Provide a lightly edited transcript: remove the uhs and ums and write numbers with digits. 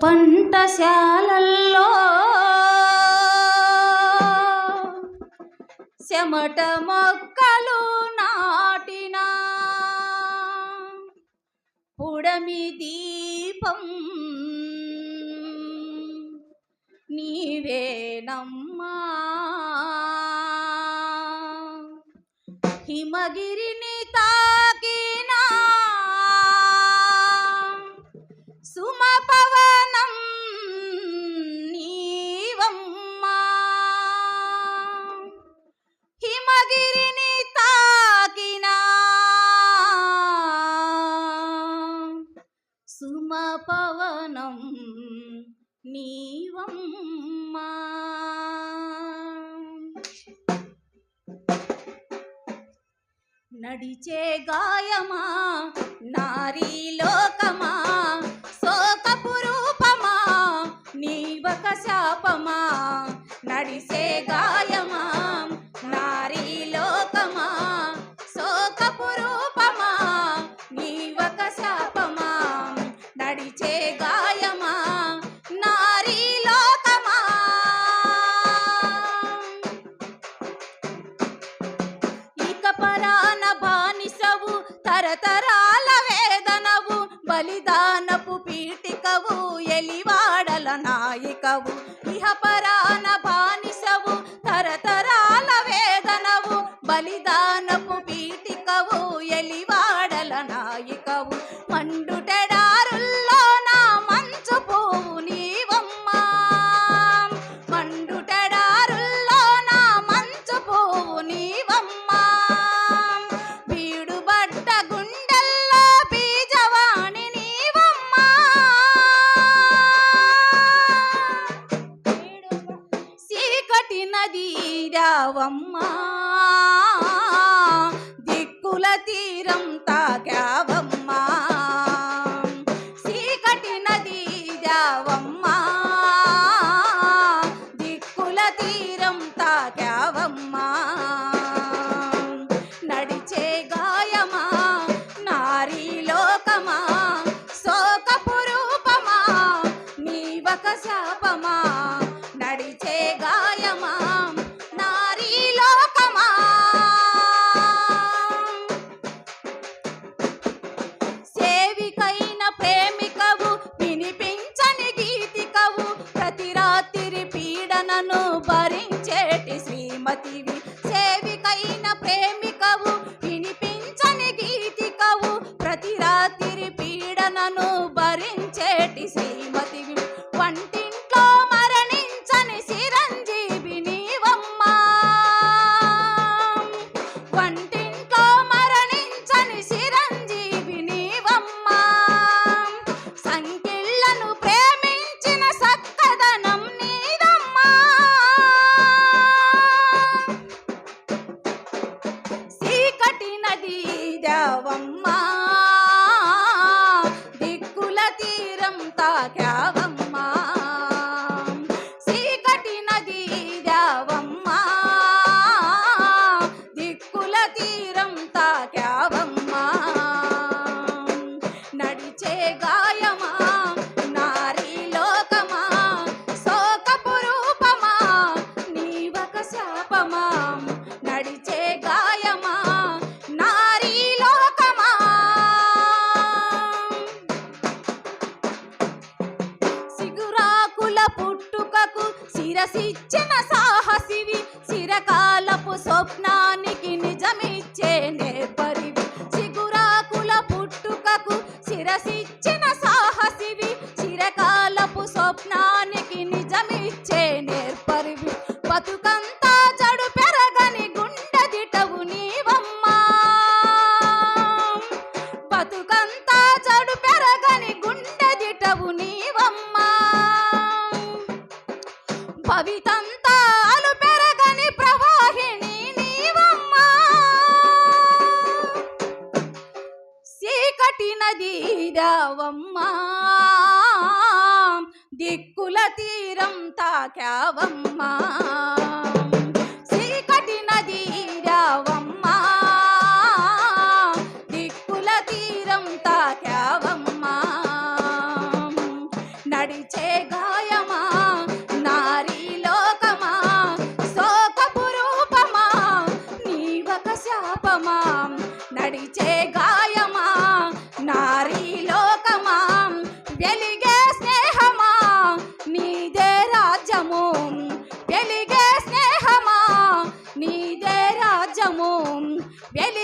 పంటశాలల్లో చెమట మొక్కలు నాటిన పుడమి దీపం నీవేనమ్మా. హిమగిరిని తాకిన సుమపవనం నీవమ్మా. హిమగిరిని తాకిన సుమపవనం నీవమ్మా. నడిచే గాయమా నారీ లోకమా శోకపు రూపమా నీవక శాపమా. నడిచే గాయమా నారీ లోకమా శోకపు రూపమా నీవక శాపమా. నడిచే గాయమా నారీ లోకమా. ఇక పరాన బానిసవు తరతరాల వేదనవు బలిదానపు పీఠికవు ఎలివాడల నాయికవు. ఇహ పరాన బానిసవు తరతరాల వేదనవు బలిదానపు పీఠికవు ఎలివాడల నాయికవు. మండుటెడారుల్లో నా మంచు పువ్వు నీవమ్మా. మండుటెడారుల్లో నా మంచు పువ్వు నీవమ్మా. బీడుబడ్డ గుండెల్లో బీజవాణి నీవమ్మా. చీకటి నది రావమ్మా. దిక్కుల తీరం తాకావమ్మా. చీకటి నది రావమ్మా. దిక్కుల తీరం తాకావమ్మా. నడిచే గాయమా నారీ లోకమా శోకపు రూపమా నీవక శాపమా. నడిచే గాయమా నారీ లోకమా. సేవికైన ప్రేమికవు వినిపించని గీతికవు ప్రతి రాత్రి పీడనను భరించేటి శ్రీమతివి. సేవికైన ప్రేమికవు వినిపించని గీతికవు ప్రతి రాత్రి పీడనను భరించేటి శ్రీమతివి. వంటింట్లో మరణించని చిరంజీవి నీవమ్మా. వంటింట్లో మరణించని చిరంజీవి నీవమ్మా. సంఖ్యలను ప్రేమించిన సక్కదనం నీదమ్మా. చీకటి నది దావమ్మా. దిక్కుల తీరం తాకావమ్మా. చీకటి నది దావమ్మా. దిక్కుల తీరం తాకావమ్మా. నడిచే గాయమా నారీ లోకమా శోకపు రూపమా నీవక శాపమా. నడిచే గాయమా నారీ లోకమా. సిగురాకుల పుట్టుకకు శిరసిచ్చిన సాహసివి. చిరకాలపు స్వప్నానికి నిజమిచ్చే నేర్పరివి. సిగురాకుల పుట్టుకకు శిరసిచ్చిన సాహసివి. చిరకాలపు స్వప్నానికి నిజమిచ్చే నేర్పరివి. బతుకంతా జడు పెరగని గుండెదిటవు నీవమ్మా. బతుకంతా జడు పెరగని గుండెదిటవు నీవమ్మా. భవితంతా అలు పెరగని ప్రవాహిని నీవమ్మా. చీకటి నది రావమ్మా. దిక్కుల తీరం తాకావమ్మా. చీకటి నది రావమ్మా. దిక్కుల తీరం తాకావమ్మా. వెలి